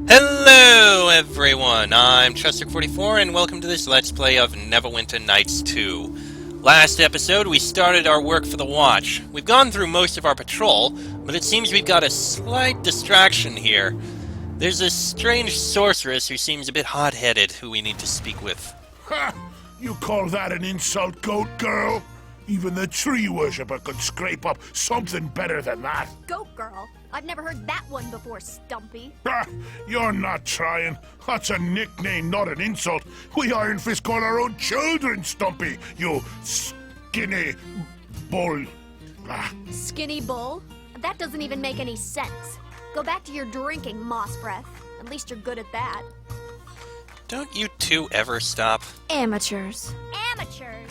Hello everyone, I'm Chester44 and welcome to this Let's Play of Neverwinter Nights 2. Last episode we started our work for the Watch. We've gone through most of our patrol, but it seems we've got a slight distraction here. There's a strange sorceress who seems a bit hot-headed who we need to speak with. Ha! You call that an insult, goat girl? Even the tree worshipper could scrape up something better than that. Goat girl? I've never heard that one before, Stumpy. Ha! You're not trying. That's a nickname, not an insult. We Iron Fist call our own children Stumpy, you skinny bull. Ah. Skinny bull? That doesn't even make any sense. Go back to your drinking, moss breath. At least you're good at that. Don't you two ever stop? Amateurs. Amateurs?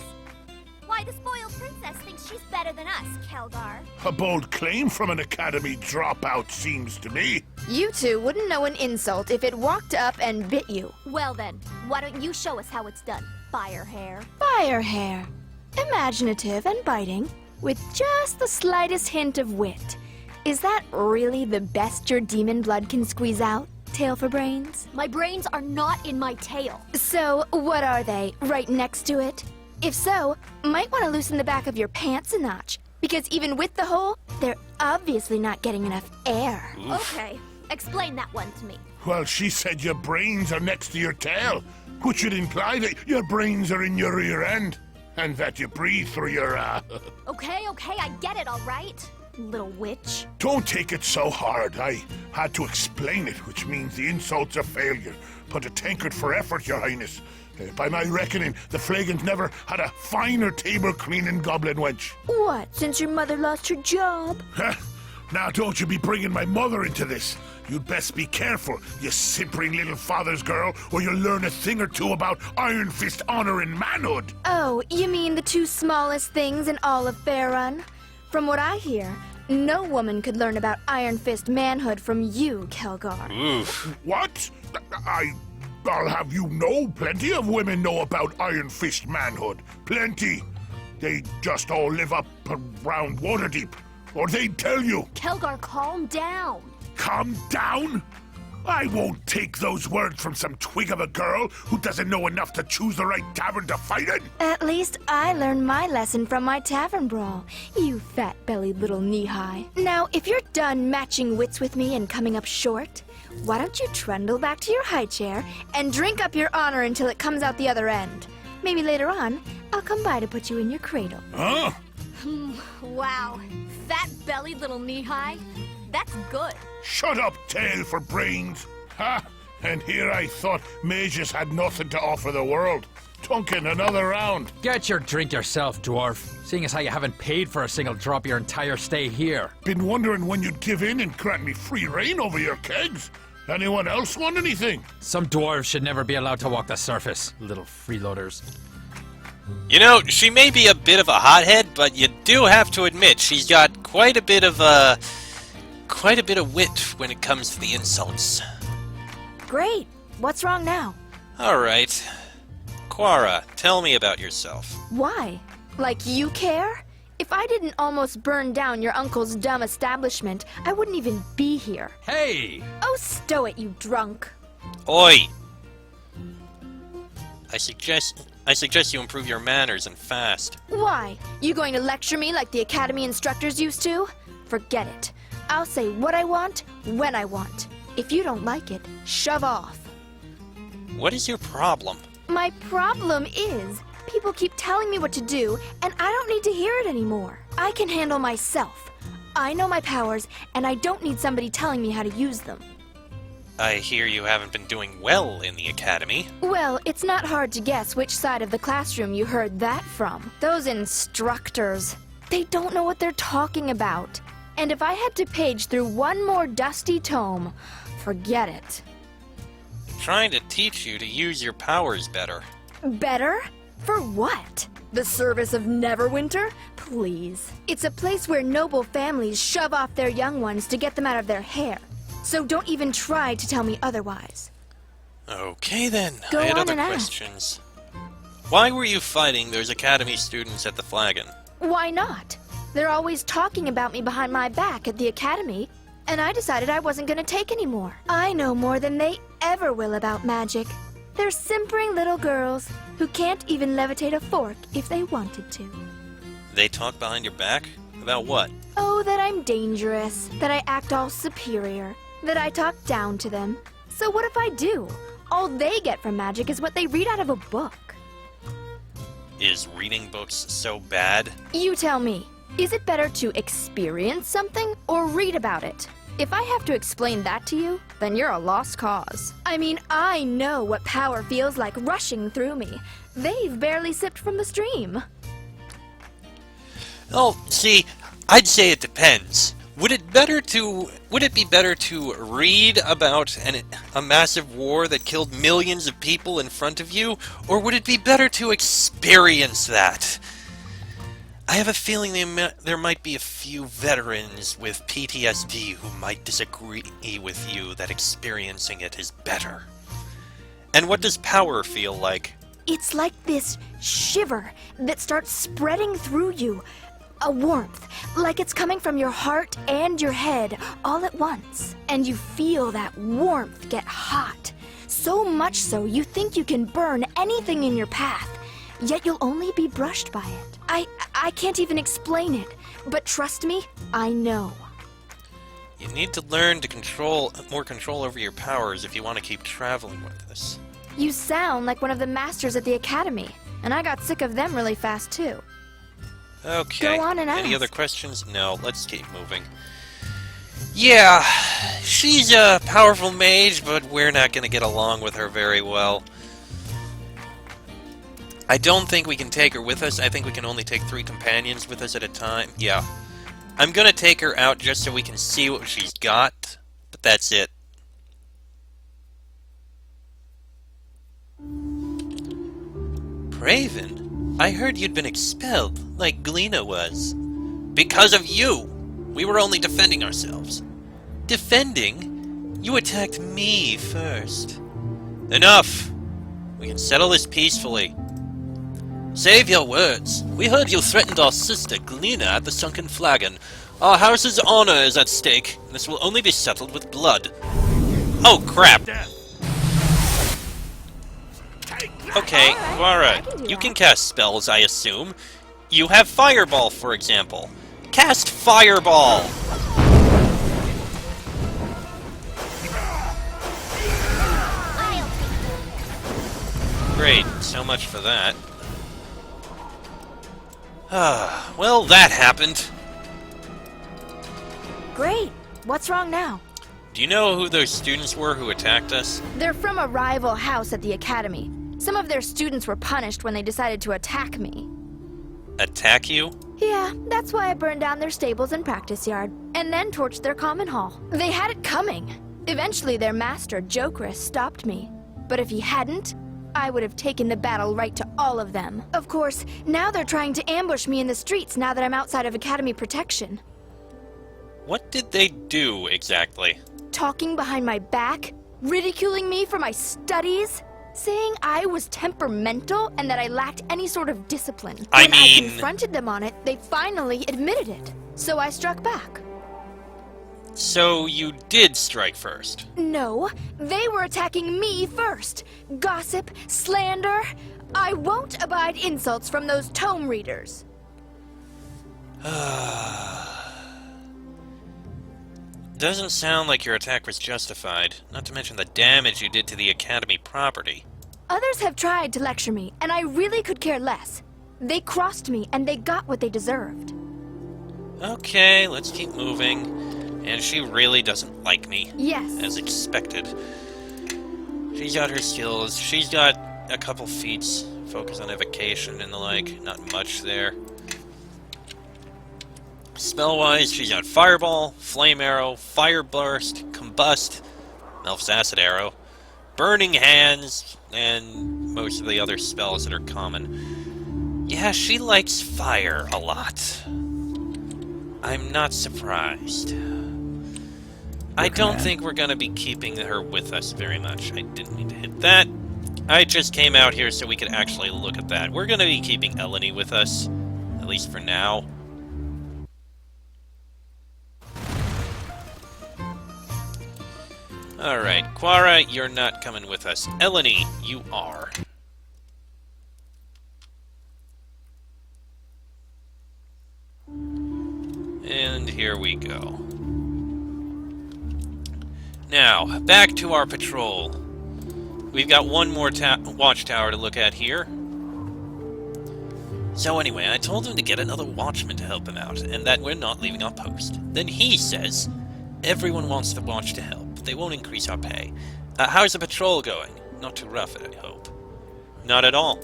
Why, the spoiled princess thinks she's better than us, Kelgar. A bold claim from an academy dropout, seems to me. You two wouldn't know an insult if it walked up and bit you. Well then, why don't you show us how it's done, Firehair? Firehair. Imaginative and biting, with just the slightest hint of wit. Is that really the best your demon blood can squeeze out, tail for brains? My brains are not in my tail. So, what are they, right next to it? If so, might want to loosen the back of your pants a notch, because even with the hole, they're obviously not getting enough air. Okay, explain that one to me. Well, she said your brains are next to your tail, which would imply that your brains are in your rear end, and that you breathe through your, Okay, I get it, all right? Little witch. Don't take it so hard. I had to explain it, which means the insult's a failure. But a tankard for effort, your highness. By my reckoning, the Flagons never had a finer table-cleaning goblin wench. What, since your mother lost her job? Now don't you be bringing my mother into this. You'd best be careful, you simpering little father's girl, or you'll learn a thing or two about Iron Fist honor and manhood. Oh, you mean the two smallest things in all of Faerun? From what I hear, no woman could learn about Iron Fist manhood from you, Kelgar. Oof. What? I'll have you know, plenty of women know about Iron Fist manhood. Plenty. They just all live up around Waterdeep. Or they'd tell you. Kelgar, calm down. Calm down? I won't take those words from some twig of a girl who doesn't know enough to choose the right tavern to fight in. At least I learned my lesson from my tavern brawl, you fat-bellied little knee-high. Now, if you're done matching wits with me and coming up short, why don't you trundle back to your high chair and drink up your honor until it comes out the other end? Maybe later on, I'll come by to put you in your cradle. Huh? Wow, fat-bellied little knee-high? That's good. Shut up, tail for brains. Ha! And here I thought mages had nothing to offer the world. Tunkin, another round. Get your drink yourself, dwarf. Seeing as how you haven't paid for a single drop your entire stay here. Been wondering when you'd give in and grant me free reign over your kegs. Anyone else want anything? Some dwarves should never be allowed to walk the surface, little freeloaders. You know, she may be a bit of a hothead, but you do have to admit she's got quite a bit of wit when it comes to the insults. Great. What's wrong now? Alright. Quara, tell me about yourself. Why? Like you care? If I didn't almost burn down your uncle's dumb establishment, I wouldn't even be here. Hey! Oh, stow it, you drunk. Oi! I suggest you improve your manners and fast. Why? You going to lecture me like the academy instructors used to? Forget it. I'll say what I want, when I want. If you don't like it, shove off. What is your problem? My problem is, people keep telling me what to do, and I don't need to hear it anymore. I can handle myself. I know my powers, and I don't need somebody telling me how to use them. I hear you haven't been doing well in the academy. Well, it's not hard to guess which side of the classroom you heard that from. Those instructors. They don't know what they're talking about. And if I had to page through one more dusty tome, forget it. Trying to teach you to use your powers better. Better? For what? The service of Neverwinter? Please. It's a place where noble families shove off their young ones to get them out of their hair. So don't even try to tell me otherwise. Okay then, Go I had on other and ask. questions. Why were you fighting those academy students at the Flagon? Why not? They're always talking about me behind my back at the academy. and I decided I wasn't gonna take any more. I know more than they ever will about magic. They're simpering little girls who can't even levitate a fork if they wanted to. They talk behind your back? About what? Oh, that I'm dangerous, that I act all superior, that I talk down to them. So what if I do? All they get from magic is what they read out of a book. Is reading books so bad? You tell me, is it better to experience something or read about it? If I have to explain that to you, then you're a lost cause. I mean, I know what power feels like rushing through me. They've barely sipped from the stream. Oh, see, I'd say it depends. Would it be better to read about a massive war that killed millions of people in front of you, or would it be better to experience that? I have a feeling there might be a few veterans with PTSD who might disagree with you that experiencing it is better. And what does power feel like? It's like this shiver that starts spreading through you. A warmth, like it's coming from your heart and your head all at once. And you feel that warmth get hot. So much so you think you can burn anything in your path, yet you'll only be brushed by it. I can't even explain it, but trust me, I know. You need to learn to more control over your powers if you want to keep traveling with us. You sound like one of the masters at the academy, and I got sick of them really fast too. Okay. Go on and Any ask. other questions? No, let's keep moving. Yeah, she's a powerful mage, but we're not going to get along with her very well. I don't think we can take her with us. I think we can only take 3 companions with us at a time. Yeah. I'm going to take her out just so we can see what she's got, but that's it. Praven? I heard you'd been expelled, like Glina was. Because of you! We were only defending ourselves. Defending? You attacked me first. Enough! We can settle this peacefully. Save your words. We heard you threatened our sister Glina at the Sunken Flagon. Our house's honor is at stake, and this will only be settled with blood. Oh, crap! Okay, alright. You can cast spells, I assume. You have Fireball, for example. Cast Fireball! Great, so much for that. Well, that happened. Great. What's wrong now? Do you know who those students were who attacked us? They're from a rival house at the academy. Some of their students were punished when they decided to attack me. Attack you? Yeah, that's why I burned down their stables and practice yard, and then torched their common hall. They had it coming. Eventually their master, Jokris, stopped me. But if he hadn't, I would have taken the battle right to all of them. Of course, now they're trying to ambush me in the streets now that I'm outside of academy protection. What did they do, exactly? Talking behind my back, ridiculing me for my studies, saying I was temperamental and that I lacked any sort of discipline. When I confronted them on it, they finally admitted it. So I struck back. So you did strike first? No, they were attacking me first. Gossip, slander. I won't abide insults from those tome readers. Doesn't sound like your attack was justified, not to mention the damage you did to the Academy property. Others have tried to lecture me, and I really could care less. They crossed me, and they got what they deserved. Okay, let's keep moving. And she really doesn't like me. Yes. As expected. She's got her skills. She's got a couple feats. Focus on evocation and the like. Not much there. Spell-wise, she's got Fireball, Flame Arrow, Fire Burst, Combust, Elf's Acid Arrow, Burning Hands, and most of the other spells that are common. Yeah, she likes fire a lot. I'm not surprised. I don't think we're going to be keeping her with us very much. I didn't mean to hit that. I just came out here so we could actually look at that. We're going to be keeping Eleni with us, at least for now. Alright, Quara, you're not coming with us. Eleni, you are. And here we go. Now, back to our patrol. We've got one more watchtower to look at here. So anyway, I told him to get another watchman to help him out, and that we're not leaving our post. Then he says, everyone wants the watch to help. They won't increase our pay. How's the patrol going? Not too rough, I hope. Not at all.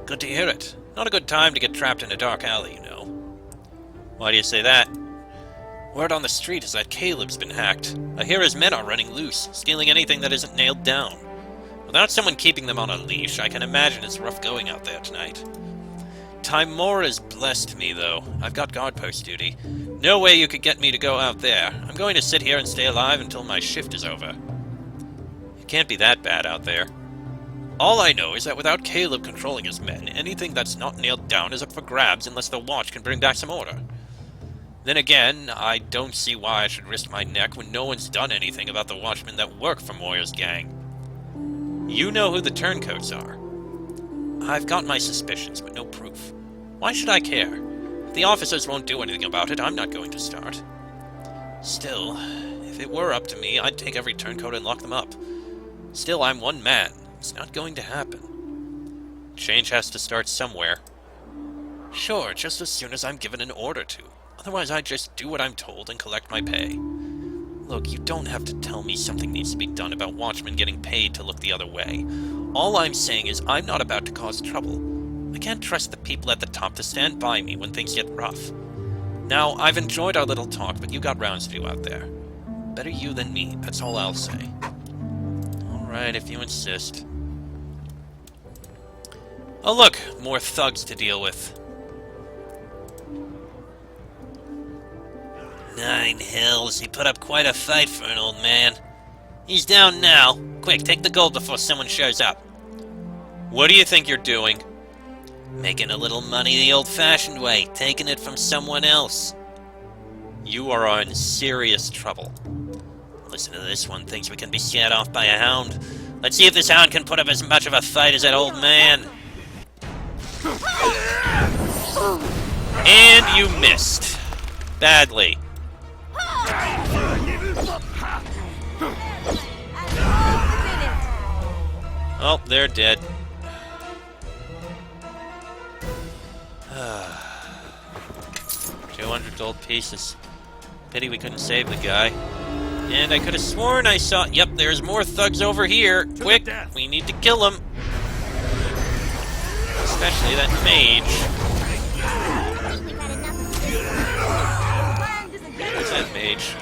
Good to hear it. Not a good time to get trapped in a dark alley, you know. Why do you say that? Word on the street is that Caleb's been hacked. I hear his men are running loose, stealing anything that isn't nailed down. Without someone keeping them on a leash, I can imagine it's rough going out there tonight. Timora's blessed me, though. I've got guard post duty. No way you could get me to go out there. I'm going to sit here and stay alive until my shift is over. It can't be that bad out there. All I know is that without Caleb controlling his men, anything that's not nailed down is up for grabs unless the watch can bring back some order. Then again, I don't see why I should risk my neck when no one's done anything about the watchmen that work for Moira's gang. You know who the turncoats are. I've got my suspicions, but no proof. Why should I care? If the officers won't do anything about it, I'm not going to start. Still, if it were up to me, I'd take every turncoat and lock them up. Still, I'm one man. It's not going to happen. Change has to start somewhere. Sure, just as soon as I'm given an order to. Otherwise, I just do what I'm told and collect my pay. Look, you don't have to tell me something needs to be done about watchmen getting paid to look the other way. All I'm saying is I'm not about to cause trouble. I can't trust the people at the top to stand by me when things get rough. Now, I've enjoyed our little talk, but you got rounds to do out there. Better you than me, that's all I'll say. Alright, if you insist. Oh look, more thugs to deal with. 9 hells, he put up quite a fight for an old man. He's down now. Quick, take the gold before someone shows up. What do you think you're doing? Making a little money the old-fashioned way, taking it from someone else. You are in serious trouble. Listen to this one, thinks we can be scared off by a hound. Let's see if this hound can put up as much of a fight as that old man. And you missed. Badly. Oh, they're dead. 200 gold pieces. Pity we couldn't save the guy. And I could have sworn I saw... Yep, there's more thugs over here. Quick, we need to kill them. Especially that mage. What's that mage?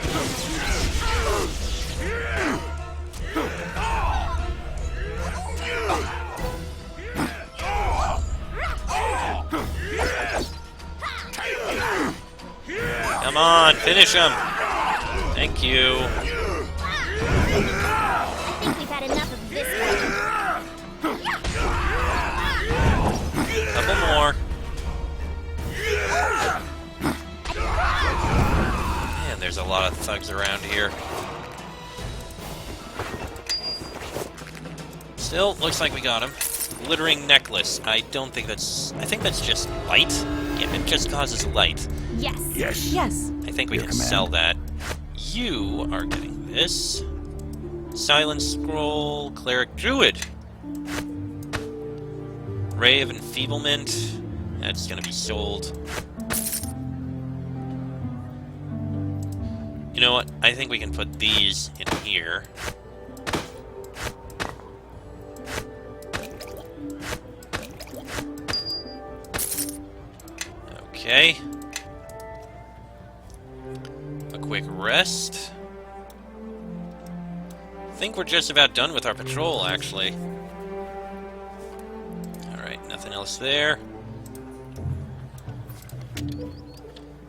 Come on, finish him! Thank you. I think we've had enough of this one. Couple more. Man, there's a lot of thugs around here. Still, looks like we got him. Glittering necklace. I don't think that's... I think that's just light. Yeah, it just causes light. Yes. Yes. Yes. I think we can sell that. You are getting this. Silent Scroll, Cleric Druid. Ray of Enfeeblement. That's gonna be sold. You know what? I think we can put these in here. Okay. A quick rest. I think we're just about done with our patrol, actually. Alright, nothing else there.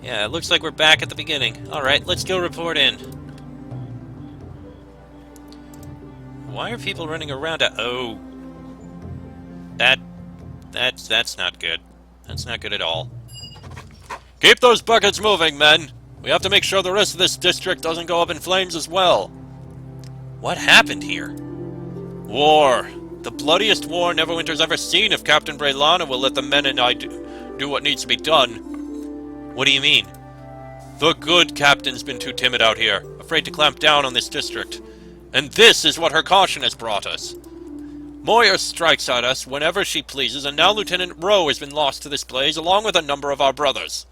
Yeah, it looks like we're back at the beginning. Alright, let's go report in. Why are people running around oh. That's not good. That's not good at all. Keep those buckets moving, men! We have to make sure the rest of this district doesn't go up in flames as well. What happened here? War. The bloodiest war Neverwinter's ever seen if Captain Braylana will let the men and I do what needs to be done. What do you mean? The good captain's been too timid out here, afraid to clamp down on this district. And this is what her caution has brought us. Moira strikes at us whenever she pleases, and now Lieutenant Rowe has been lost to this blaze, along with a number of our brothers.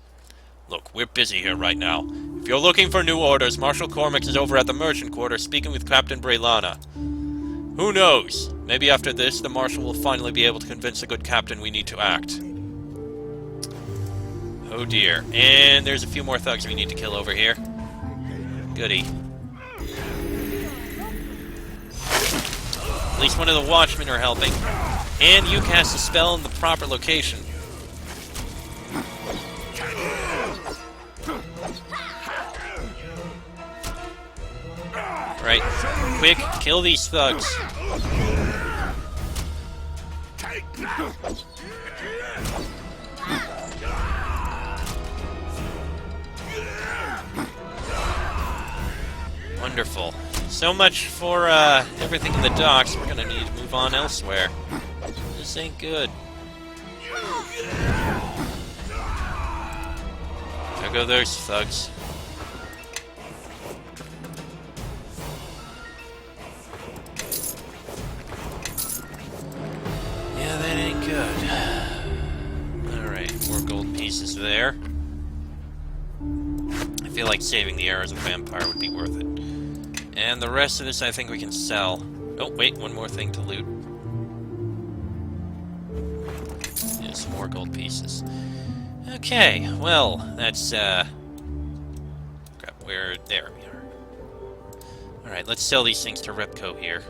Look, we're busy here right now. If you're looking for new orders, Marshal Cormax is over at the merchant quarter speaking with Captain Braylana. Who knows? Maybe after this, the Marshal will finally be able to convince the good captain we need to act. Oh dear. And there's a few more thugs we need to kill over here. Goody. At least one of the watchmen are helping. And you cast a spell in the proper location. Right. Quick, kill these thugs. Wonderful. So much for everything in the docks. We're gonna need to move on elsewhere. This ain't good. There go those thugs. Yeah, that ain't good. Alright, more gold pieces there. I feel like saving the arrows of the vampire would be worth it. And the rest of this I think we can sell. Oh, wait, one more thing to loot. Yeah, some more gold pieces. Okay, well, that's, crap, there we are. Alright, let's sell these things to Repco here.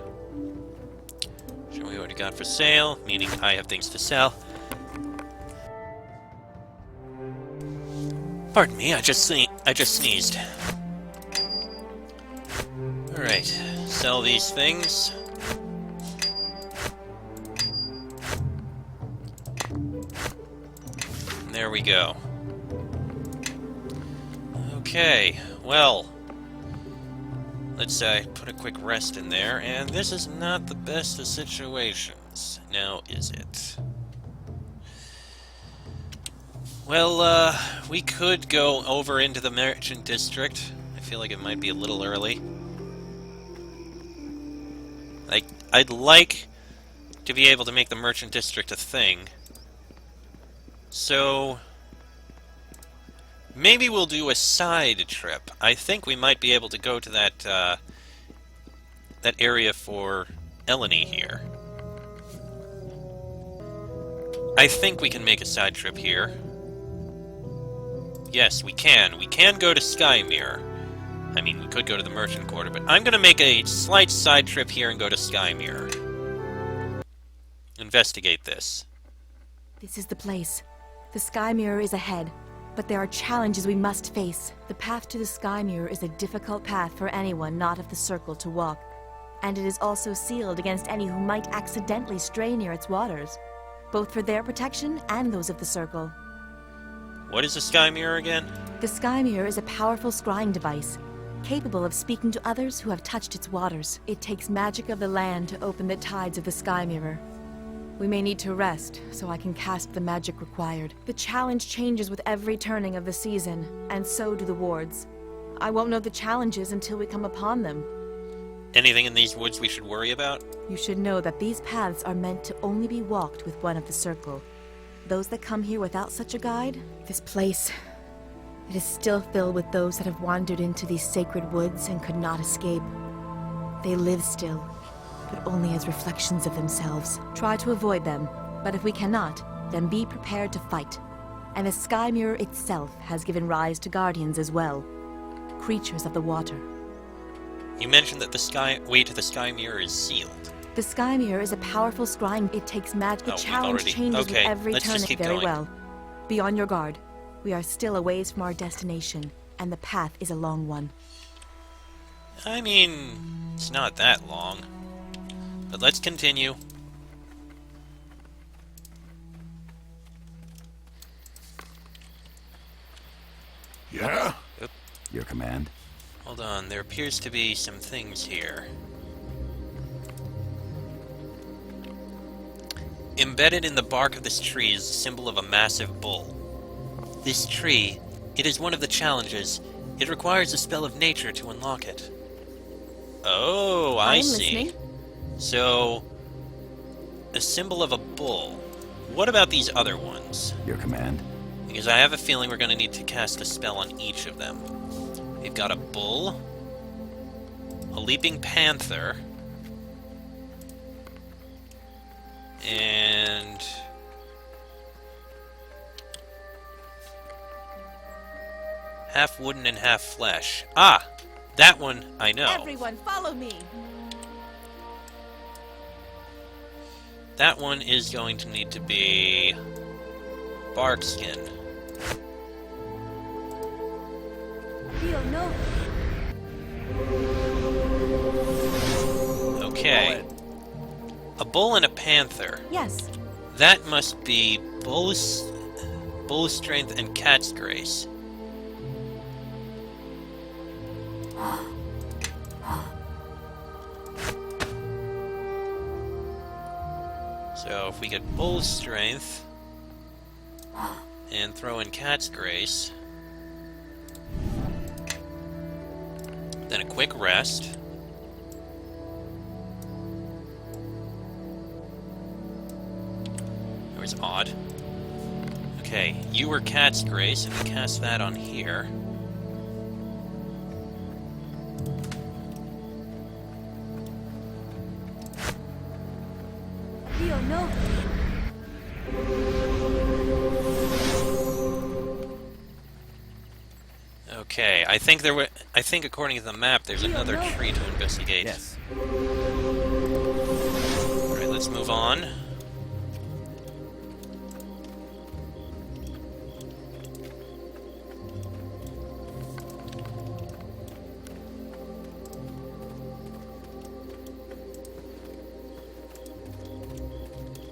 Show me what we got for sale, meaning I have things to sell. Pardon me, I just sneezed. Alright, sell these things. And there we go. Okay, well, let's put a quick rest in there, and this is not the best of situations, now is it? Well, we could go over into the Merchant District. I feel like it might be a little early. I'd like to be able to make the Merchant District a thing. So maybe we'll do a side trip. I think we might be able to go to that that area for Eleni here. I think we can make a side trip here. Yes, we can. We can go to Skymere. I mean, we could go to the Merchant Quarter, but I'm gonna make a slight side trip here and go to Skymere. Investigate this. This is the place. The Sky Mirror is ahead, but there are challenges we must face. The path to the Sky Mirror is a difficult path for anyone not of the Circle to walk, and it is also sealed against any who might accidentally stray near its waters, both for their protection and those of the Circle. What is a Sky Mirror again? The Sky Mirror is a powerful scrying device, capable of speaking to others who have touched its waters. It takes magic of the land to open the tides of the Sky Mirror. We may need to rest, so I can cast the magic required. The challenge changes with every turning of the season, and so do the wards. I won't know the challenges until we come upon them. Anything in these woods we should worry about? You should know that these paths are meant to only be walked with one of the Circle. Those that come here without such a guide, this place, it is still filled with those that have wandered into these sacred woods and could not escape. They live still, but only as reflections of themselves. Try to avoid them, but if we cannot, then be prepared to fight. And the Sky Mirror itself has given rise to guardians as well, creatures of the water. You mentioned that the way to the Sky Mirror is sealed. The Sky Mirror is a powerful scrying. It takes magic. The challenge changes with every turn. Very well. Be on your guard. We are still a ways from our destination, and the path is a long one. I mean, it's not that long. But let's continue. Yeah? Oop. Your command? Hold on, there appears to be some things here. Embedded in the bark of this tree is the symbol of a massive bull. This tree, it is one of the challenges. It requires a spell of nature to unlock it. Oh, I see. Listening. So, a symbol of a bull. What about these other ones? Your command. Because I have a feeling we're going to need to cast a spell on each of them. We've got a bull, a leaping panther, and half wooden and half flesh. Ah! That one I know. Everyone, follow me. That one is going to need to be bark skin. Feel no. Okay. A bull and a panther. Yes. That must be bull strength and cat's grace. So if we get bull strength and throw in cat's grace, then a quick rest. That was odd. Okay, you were cat's grace, and we cast that on here. Feel no. Okay, I think according to the map, there's another tree to investigate. Yes. Alright, let's move on.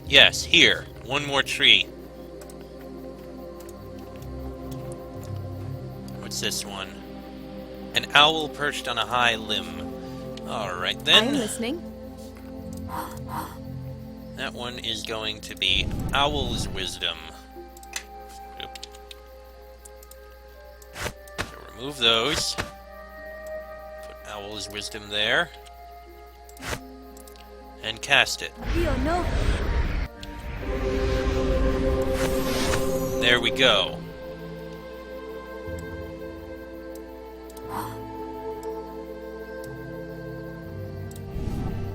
Yes, here. One more tree. What's this one? An owl perched on a high limb. Alright then. I'm listening. That one is going to be Owl's Wisdom. Oop. So remove those. Put Owl's Wisdom there. And cast it. Feel no. There we go.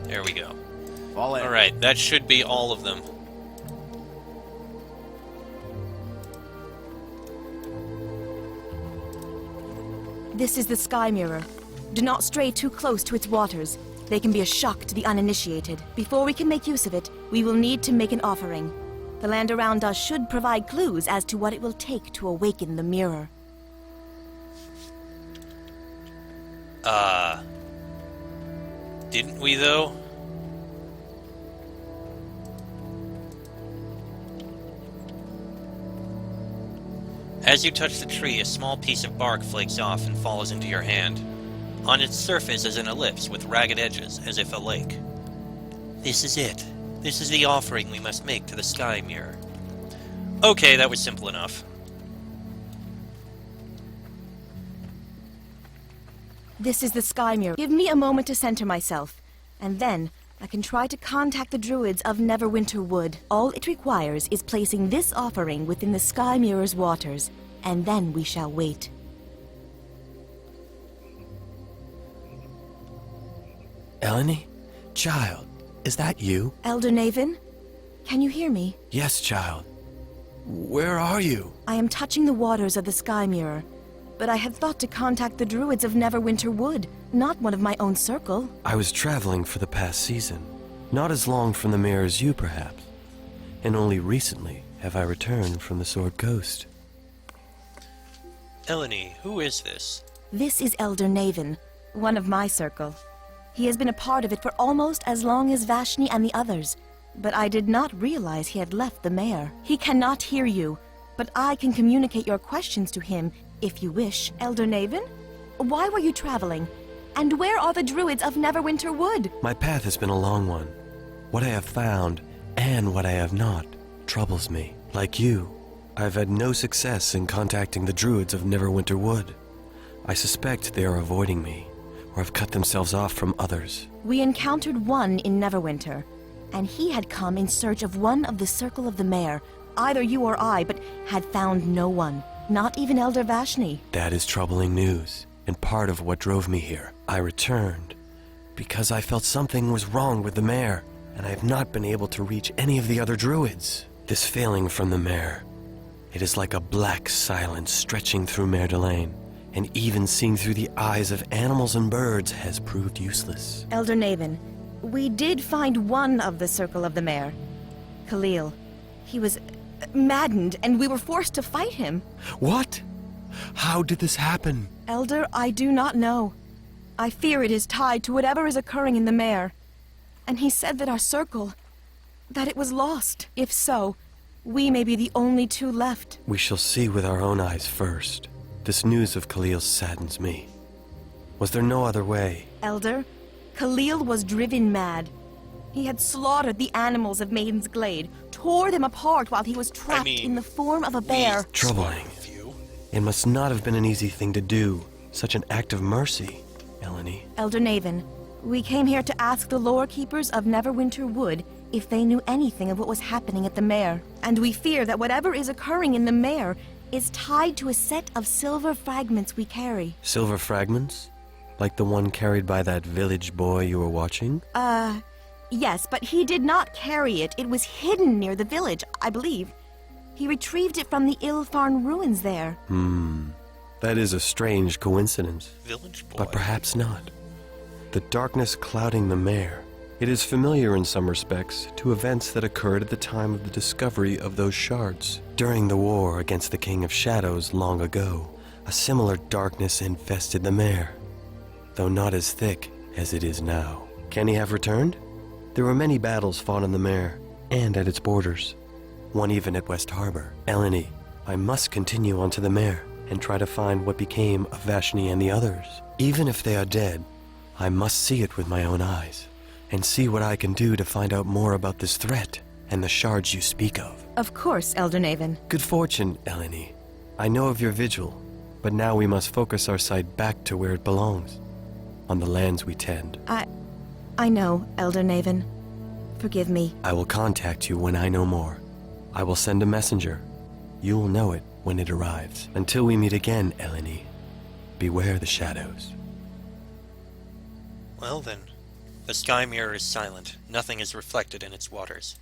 There we go. All in. Alright, that should be all of them. This is the Sky Mirror. Do not stray too close to its waters. They can be a shock to the uninitiated. Before we can make use of it, we will need to make an offering. The land around us should provide clues as to what it will take to awaken the mirror. Didn't we though? As you touch the tree, a small piece of bark flakes off and falls into your hand. On its surface is an ellipse with ragged edges, as if a lake. This is it. This is the offering we must make to the Sky Mirror. Okay, that was simple enough. This is the Sky Mirror. Give me a moment to center myself, and then I can try to contact the druids of Neverwinter Wood. All it requires is placing this offering within the Sky Mirror's waters, and then we shall wait. Eleni? Child, is that you? Elder Naven, can you hear me? Yes, child. Where are you? I am touching the waters of the Sky Mirror, but I had thought to contact the druids of Neverwinter Wood, not one of my own circle. I was traveling for the past season. Not as long from the mirror as you, perhaps. And only recently have I returned from the Sword Coast. Eleni, who is this? This is Elder Naven, one of my circle. He has been a part of it for almost as long as Vashni and the others, but I did not realize he had left the mayor. He cannot hear you, but I can communicate your questions to him if you wish. Elder Naven, why were you traveling? And where are the druids of Neverwinter Wood? My path has been a long one. What I have found and what I have not troubles me. Like you, I've had no success in contacting the druids of Neverwinter Wood. I suspect they are avoiding me, or have cut themselves off from others. We encountered one in Neverwinter, and he had come in search of one of the Circle of the Mare, either you or I, but had found no one, not even Elder Vashni. That is troubling news, and part of what drove me here. I returned because I felt something was wrong with the mare, and I have not been able to reach any of the other druids. This failing from the mare, it is like a black silence stretching through Mer Delane, and even seeing through the eyes of animals and birds has proved useless. Elder Naven, we did find one of the Circle of the Mare, Khalil. He was maddened, and we were forced to fight him. What? How did this happen? Elder, I do not know. I fear it is tied to whatever is occurring in the Mare. And he said that our circle, that it was lost. If so, we may be the only two left. We shall see with our own eyes first. This news of Khalil saddens me. Was there no other way? Elder, Khalil was driven mad. He had slaughtered the animals of Maiden's Glade, tore them apart while he was trapped in the form of a bear. Troubling. It must not have been an easy thing to do. Such an act of mercy, Eleni. Elder Naven, we came here to ask the lore keepers of Neverwinter Wood if they knew anything of what was happening at the Mare. And we fear that whatever is occurring in the Mare is tied to a set of silver fragments we carry. Silver fragments? Like the one carried by that village boy you were watching? Yes, but he did not carry it. It was hidden near the village, I believe. He retrieved it from the Ilfarn ruins there. That is a strange coincidence. Village boy. But perhaps not. The darkness clouding the mare. It is familiar in some respects to events that occurred at the time of the discovery of those shards. During the war against the King of Shadows long ago, a similar darkness infested the mare, though not as thick as it is now. Can he have returned? There were many battles fought in the mare, and at its borders. One even at West Harbor. Eleni, I must continue on to the mare, and try to find what became of Vashni and the others. Even if they are dead, I must see it with my own eyes, and see what I can do to find out more about this threat, and the shards you speak of. Of course, Elder Naven. Good fortune, Eleni. I know of your vigil, but now we must focus our sight back to where it belongs, on the lands we tend. I know, Elder Naven. Forgive me. I will contact you when I know more. I will send a messenger. You will know it when it arrives. Until we meet again, Eleni, beware the shadows. Well then, the sky mirror is silent. Nothing is reflected in its waters.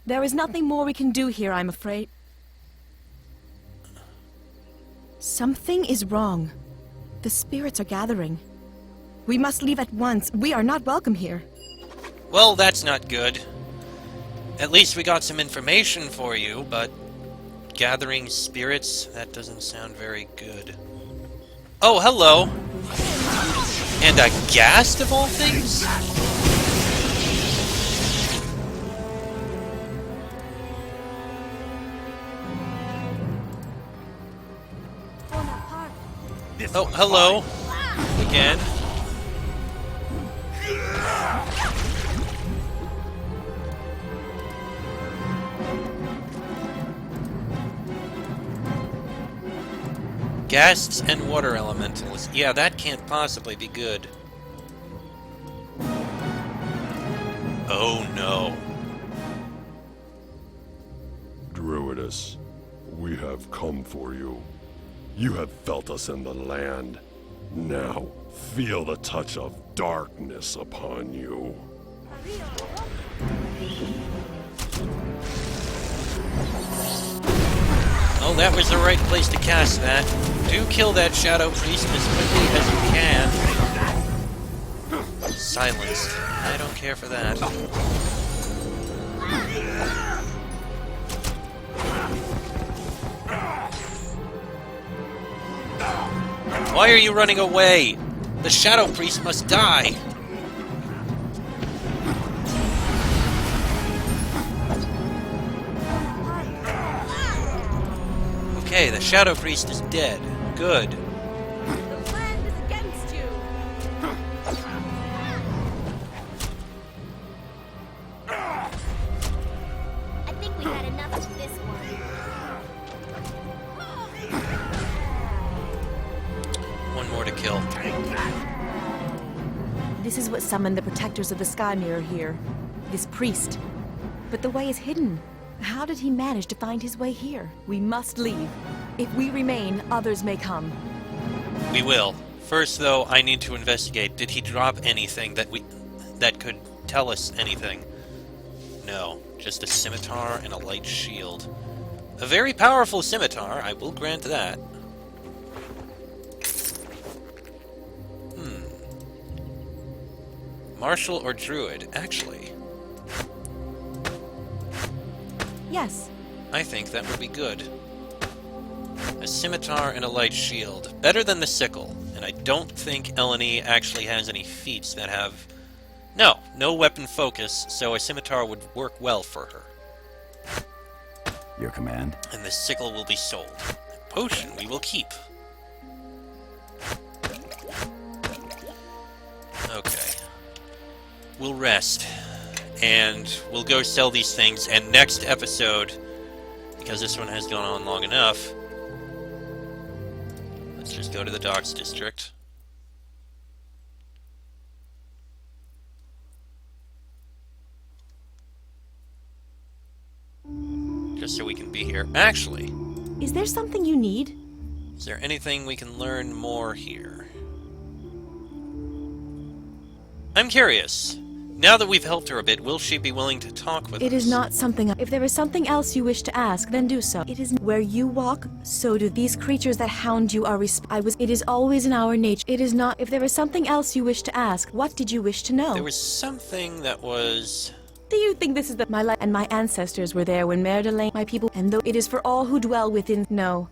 There is nothing more we can do here, I'm afraid. Something is wrong. The spirits are gathering. We must leave at once. We are not welcome here. Well, that's not good. At least we got some information for you, but gathering spirits, that doesn't sound very good. Oh, hello! And a ghast of all things? Oh, hello. Again. Ghasts and water elementals. Yeah, that can't possibly be good. Oh no. Druidess, we have come for you. You have felt us in the land. Now, feel the touch of darkness upon you. Oh, that was the right place to cast that. Do kill that Shadow Priest as quickly as you can. Silence. I don't care for that. Why are you running away? The Shadow Priest must die. Okay, the Shadow Priest is dead. Good. The land is against you. This is what summoned the protectors of the Sky Mirror here. This priest. But the way is hidden. How did he manage to find his way here? We must leave. If we remain, others may come. We will. First, though, I need to investigate. Did he drop anything that could tell us anything? No, just a scimitar and a light shield. A very powerful scimitar, I will grant that. Martial or druid? Actually, Yes. I think that would be good. A scimitar and a light shield. Better than the sickle. And I don't think Eleni actually has any feats that have... No weapon focus, so a scimitar would work well for her. Your command? And the sickle will be sold. A potion we will keep. Okay. We'll rest. And we'll go sell these things, and next episode, because this one has gone on long enough, let's just go to the docks district. Just so we can be here. Actually, Is there something you need? is there anything we can learn more here? I'm curious. Now that we've helped her a bit, will she be willing to talk with us? It is not something... If there is something else you wish to ask, then do so. It is where you walk, so do these creatures that hound you are It is always in our nature. It is not... If there is something else you wish to ask, what did you wish to know? There was something that was... Do you think this is my life? And my ancestors were there when Mer de Lane, my people, and though it is for all who dwell within... No.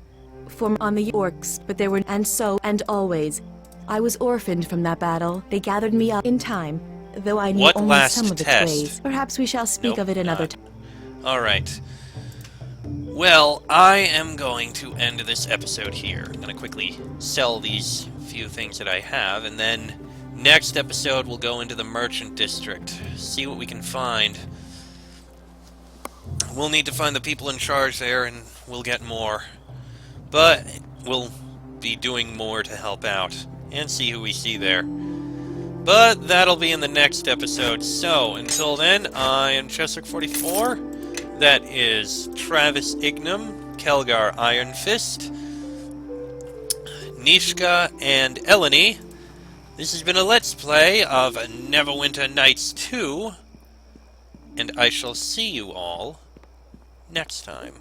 For on the orcs, but there were... And so, and always. I was orphaned from that battle. They gathered me up in time. Though I knew What only last some of its test? ways. Perhaps we shall speak of it another time. Alright. Well, I am going to end this episode here. I'm going to quickly sell these few things that I have, and then next episode we'll go into the merchant district, see what we can find. We'll need to find the people in charge there, and we'll get more. But we'll be doing more to help out, and see who we see there. But that'll be in the next episode. So, until then, I am Cheswick44. That is Travis Ignam, Kelgar Iron Fist, Nishka, and Eleni. This has been a Let's Play of Neverwinter Nights 2. And I shall see you all next time.